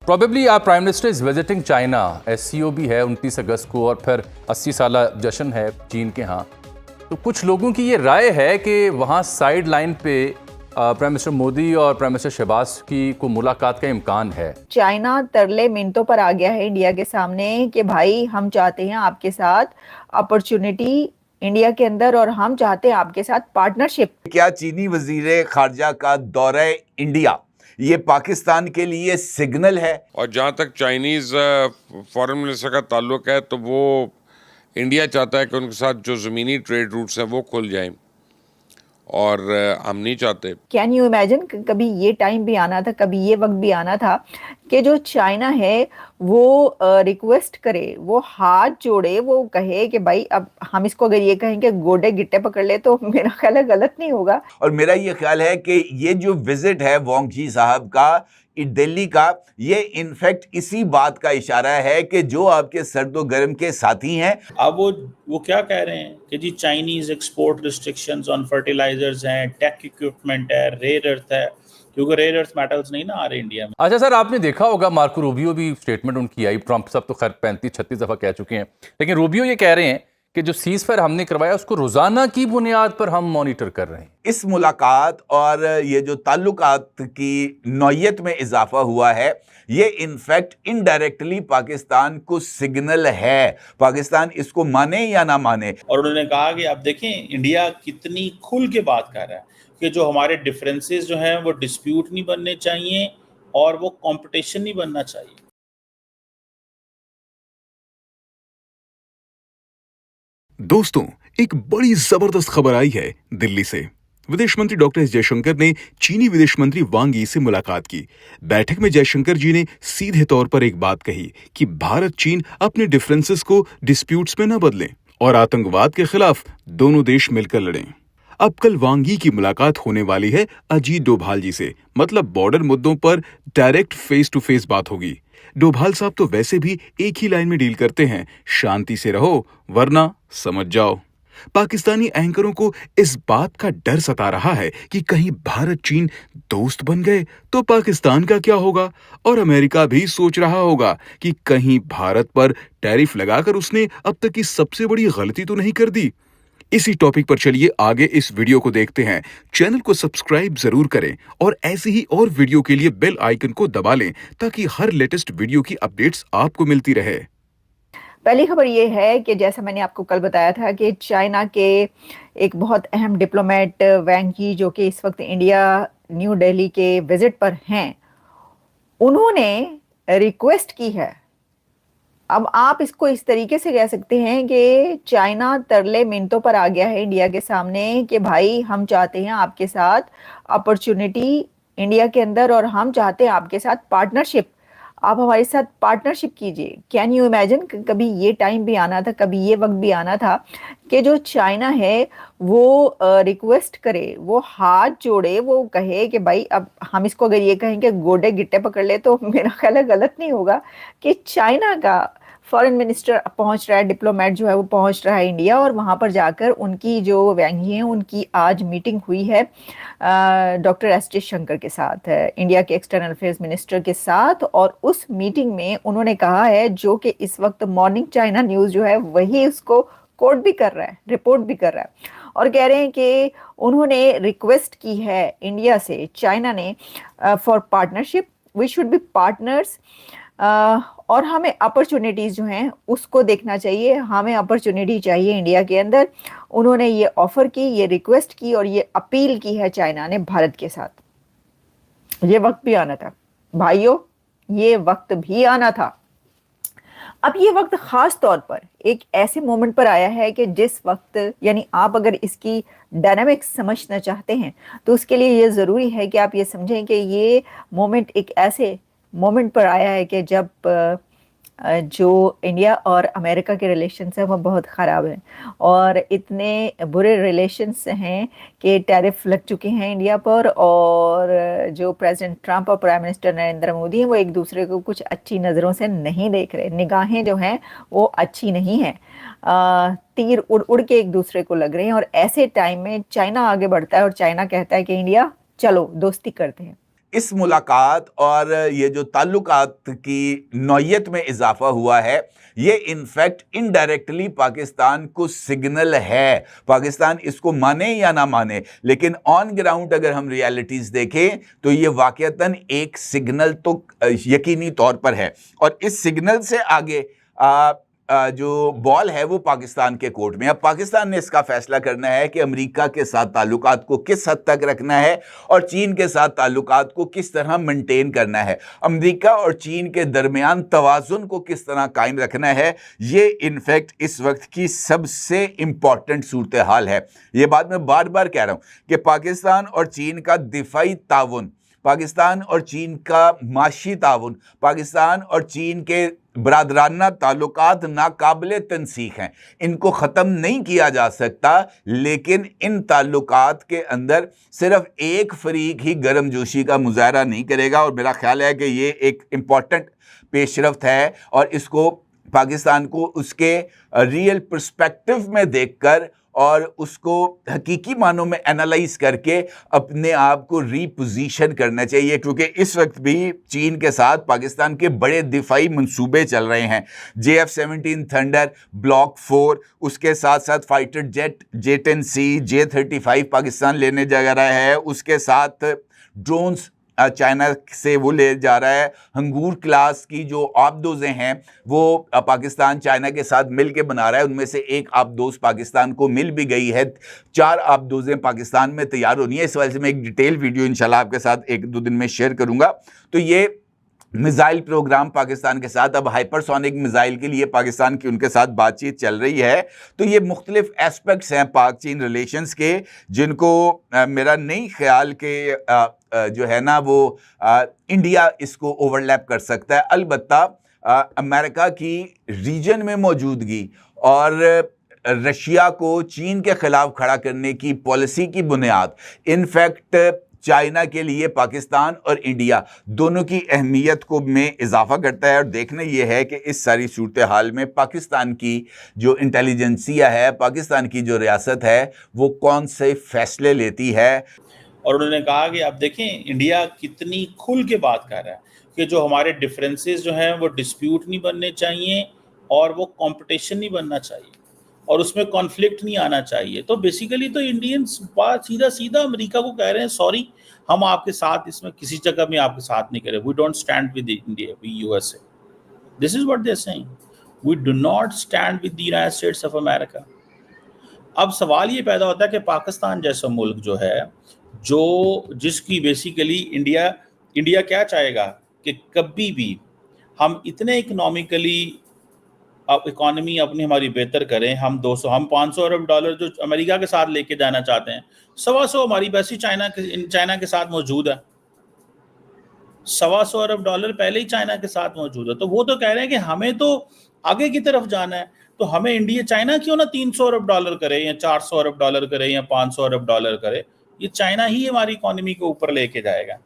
Probably our Prime Minister is visiting China. SCO भी है 29 अगस्त को और फिर 80 साला जश्न है चीन के यहाँ। तो कुछ लोगों की ये राय है कि वहाँ साइड लाइन पे प्राइम मिनिस्टर मोदी और प्राइम मिनिस्टर शहबाज की को मुलाकात का इम्कान है। चाइना तरले मिनटों पर आ गया है इंडिया के सामने कि भाई हम चाहते हैं आपके साथ अपॉर्चुनिटी इंडिया के अंदर और हम चाहते हैं आपके साथ पार्टनरशिप। क्या चीनी वजीर खारजा का दौरा इंडिया ये पाकिस्तान के लिए सिग्नल है? और जहाँ तक चाइनीज़ फॉरेन मिनिस्टर का ताल्लुक है तो वो इंडिया चाहता है कि उनके साथ जो ज़मीनी ट्रेड रूट्स हैं वो खुल जाएं और हम नहीं चाहते। कैन यू इमेजिन, कभी ये टाइम भी आना था, कभी ये वक्त भी आना था कि जो चाइना है वो रिक्वेस्ट करे, वो हाथ जोड़े, वो कहे कि भाई अब हम इसको अगर ये कहें कि गोडे गिट्टे पकड़ ले तो मेरा ख्याल है गलत नहीं होगा। और मेरा ये ख्याल है कि ये जो विजिट है वांग जी साहब का दिल्ली का, ये इनफैक्ट इसी बात का इशारा है कि जो आपके सर्दो गर्म के साथी हैं अब वो क्या कह रहे हैं कि जी Chinese export restrictions on fertilizers हैं, टेक इक्विपमेंट है, रेयर अर्थ है, क्योंकि रेयर अर्थ मेटल्स नहीं ना आ रहे इंडिया में। अच्छा सर, आपने देखा होगा मार्को रूबियो भी स्टेटमेंट उनकी आई, ट्रंप सब तो खैर 35-36 दफ़ा कह चुके हैं, लेकिन रूबियो ये कह रहे हैं कि जो सीज फायर हमने करवाया उसको रोजाना की बुनियाद पर हम मॉनिटर कर रहे हैं। इस मुलाकात और ये जो ताल्लुकात की नौयत में इजाफा हुआ है, ये इनफैक्ट इनडायरेक्टली पाकिस्तान को सिग्नल है, पाकिस्तान इसको माने या ना माने। और उन्होंने कहा कि आप देखें इंडिया कितनी खुल के बात कर रहा है कि जो हमारे डिफरेंसेस जो हैं वो डिस्प्यूट नहीं बनने चाहिए और वो कंपटीशन नहीं बनना चाहिए। दोस्तों, एक बड़ी जबरदस्त खबर आई है दिल्ली से। विदेश मंत्री डॉक्टर एस जयशंकर ने चीनी विदेश मंत्री वांग यी से मुलाकात की। बैठक में जयशंकर जी ने सीधे तौर पर एक बात कही कि भारत चीन अपने डिफरेंसेस को डिस्प्यूट्स में न बदलें और आतंकवाद के खिलाफ दोनों देश मिलकर लड़ें। अब कल वांग यी की मुलाकात होने वाली है अजीत डोभाल जी से, मतलब बॉर्डर मुद्दों पर डायरेक्ट फेस टू फेस बात होगी। डोभाल साहब तो वैसे भी एक ही लाइन में डील करते हैं, शांति से रहो वरना समझ जाओ। पाकिस्तानी एंकरों को इस बात का डर सता रहा है कि कहीं भारत चीन दोस्त बन गए तो पाकिस्तान का क्या होगा, और अमेरिका भी सोच रहा होगा कि कहीं भारत पर टैरिफ लगाकर उसने अब तक की सबसे बड़ी गलती तो नहीं कर दी। इसी टॉपिक पर चलिए आगे इस वीडियो को देखते हैं। चैनल को सब्सक्राइब जरूर करें और ऐसी ही और वीडियो के लिए बेल आइकन को दबा लें ताकि हर लेटेस्ट वीडियो की अपडेट्स आपको मिलती रहे। पहली खबर ये है कि जैसा मैंने आपको कल बताया था कि चाइना के एक बहुत अहम डिप्लोमेट वांग यी, जो कि इस वक्त इंडिया न्यू दिल्ली के विजिट पर हैं, उन्होंने रिक्वेस्ट की है। अब आप इसको इस तरीके से कह सकते हैं कि चाइना तरले मिनटों पर आ गया है इंडिया के सामने कि भाई हम चाहते हैं आपके साथ अपॉर्चुनिटी इंडिया के अंदर और हम चाहते हैं आपके साथ पार्टनरशिप, आप हमारे साथ पार्टनरशिप कीजिए। कैन यू इमेजिन, कभी ये टाइम भी आना था, कभी ये वक्त भी आना था कि जो चाइना है वो रिक्वेस्ट करे, वो हाथ जोड़े, वो कहे कि भाई अब हम इसको अगर ये कहें कि गोडे गिट्टे पकड़ ले तो मेरा ख्याल है गलत नहीं होगा कि चाइना का फॉरेन मिनिस्टर पहुंच रहा है, डिप्लोमेट जो है वो पहुंच रहा है इंडिया, और वहां पर जाकर उनकी जो वांग यी हैं उनकी आज मीटिंग हुई है डॉक्टर एस जयशंकर के साथ, इंडिया के एक्सटर्नल अफेयर्स मिनिस्टर के साथ। और उस मीटिंग में उन्होंने कहा है, जो कि इस वक्त मॉर्निंग चाइना न्यूज़ जो है वही उसको कोट भी कर रहा है, रिपोर्ट भी कर रहा है, और कह रहे हैं कि उन्होंने रिक्वेस्ट की है इंडिया से, चाइना ने, for partnership, we should be partners, और हमें अपॉर्चुनिटीज़ जो हैं उसको देखना चाहिए, हमें अपॉर्चुनिटी चाहिए इंडिया के अंदर। उन्होंने ये ऑफ़र की, ये रिक्वेस्ट की और ये अपील की है चाइना ने भारत के साथ। ये वक्त भी आना था भाइयों, ये वक्त भी आना था। अब ये वक्त ख़ास तौर पर एक ऐसे मोमेंट पर आया है कि जिस वक्त, यानी आप अगर इसकी डायनामिक्स समझना चाहते हैं तो उसके लिए ये ज़रूरी है कि आप ये समझें कि ये मोमेंट एक ऐसे मोमेंट पर आया है कि जब जो इंडिया और अमेरिका के रिलेशंस हैं वो बहुत ख़राब हैं, और इतने बुरे रिलेशंस हैं कि टैरिफ लग चुके हैं इंडिया पर, और जो प्रेसिडेंट ट्रंप और प्राइम मिनिस्टर नरेंद्र मोदी हैं वो एक दूसरे को कुछ अच्छी नज़रों से नहीं देख रहे, निगाहें जो हैं वो अच्छी नहीं हैं, तीर उड़ उड़ के एक दूसरे को लग रहे हैं। और ऐसे टाइम में चाइना आगे बढ़ता है और चाइना कहता है कि इंडिया चलो दोस्ती करते हैं। इस मुलाकात और ये जो ताल्लुकात की नौयत में इजाफा हुआ है, ये इनफैक्ट इनडायरेक्टली पाकिस्तान को सिग्नल है। पाकिस्तान इसको माने या ना माने, लेकिन ऑन ग्राउंड अगर हम रियलिटीज देखें तो ये वाकईतन एक सिग्नल तो यकीनी तौर पर है। और इस सिग्नल से आगे जो बॉल है वो पाकिस्तान के कोर्ट में। अब पाकिस्तान ने इसका फैसला करना है कि अमेरिका के साथ ताल्लुकात को किस हद तक रखना है और चीन के साथ ताल्लुकात को किस तरह मेंटेन करना है, अमेरिका और चीन के दरमियान तवाजुन को किस तरह कायम रखना है। ये इनफैक्ट इस वक्त की सबसे इंपॉर्टेंट सूरत हाल है। ये बात मैं बार बार कह रहा हूं कि पाकिस्तान और चीन का दिफाई ताउन, पाकिस्तान और चीन का माशी ताउन, पाकिस्तान और चीन के बरादराना ताल्लुकात नाकाबिले तनसीख हैं। इनको ख़त्म नहीं किया जा सकता, लेकिन इन ताल्लुकात के अंदर सिर्फ एक फरीक ही गर्मजोशी का मुजाहरा नहीं करेगा। और मेरा ख्याल है कि ये एक इम्पॉर्टेंट पेशरफ्त है और इसको पाकिस्तान को उसके रियल पर्सपेक्टिव में देखकर और उसको हकीकी मानों में एनालाइज करके अपने आप को रीपोजीशन करना चाहिए, क्योंकि इस वक्त भी चीन के साथ पाकिस्तान के बड़े दिफाई मंसूबे चल रहे हैं। JF-17 थंडर, ब्लॉक 4, उसके साथ साथ fighter jet J-10C, J-35 Pakistan लेने जा रहा है, उसके साथ ड्रोन्स चाइना से वो ले जा रहा है। हंगूर क्लास की जो आबदोज़ें हैं वो पाकिस्तान चाइना के साथ मिल के बना रहा है। उनमें से एक आबदोज़ पाकिस्तान को मिल भी गई है, 4 आबदोज़ें पाकिस्तान में तैयार होनी है। इस वजह से मैं एक डिटेल वीडियो इंशाल्लाह आपके साथ 1-2 दिन में शेयर करूंगा। तो ये मिसाइल प्रोग्राम पाकिस्तान के साथ, अब हाइपरसोनिक मिसाइल के लिए पाकिस्तान की उनके साथ बातचीत चल रही है। तो ये मुख्तलिफ एस्पेक्ट्स हैं पाक चीन रिलेशंस के, जिनको मेरा नहीं ख्याल के जो है ना वो इंडिया इसको ओवरलैप कर सकता है। अलबत्ता अमेरिका की रीजन में मौजूदगी और रशिया को चीन के खिलाफ खड़ा करने की पॉलिसी की बुनियाद इनफैक्ट चाइना के लिए पाकिस्तान और इंडिया दोनों की अहमियत को में इजाफा करता है। और देखना यह है कि इस सारी सूरत हाल में पाकिस्तान की जो इंटेलिजेंसिया है, पाकिस्तान की जो रियासत है, वो कौन से फैसले लेती है। और उन्होंने कहा कि आप देखें इंडिया कितनी खुल के बात कर रहा है कि जो हमारे डिफरेंसेस जो हैं वो डिस्प्यूट नहीं बनने चाहिए और वो कंपटीशन नहीं बनना चाहिए और उसमें कॉन्फ्लिक्ट नहीं आना चाहिए। तो बेसिकली तो इंडियंस बात सीधा सीधा अमेरिका को कह रहे हैं, सॉरी हम आपके साथ इसमें किसी जगह में आपके साथ नहीं करें, we don't stand with India, we USA, this is what they are saying, we do not stand with the United States of America. अब सवाल ये पैदा होता है कि पाकिस्तान जैसा मुल्क जो है, जो जिसकी बेसिकली इंडिया क्या चाहेगा कि कभी भी हम इतने इकोनॉमिकली इकोनॉमी अपनी हमारी बेहतर करें, हम 500 अरब डॉलर जो अमेरिका के साथ लेके जाना चाहते हैं, 125 हमारी वैसे चाइना के साथ मौजूद है, 125 अरब डॉलर पहले ही चाइना के साथ मौजूद है। तो वो तो कह रहे हैं कि हमें तो आगे की तरफ जाना है, तो हमें इंडिया चाइना क्यों ना 300 अरब डॉलर करे या 400 अरब डॉलर करे या 500 अरब डॉलर करे, ये चाइना ही हमारी इकोनॉमी को ऊपर लेके जाएगा।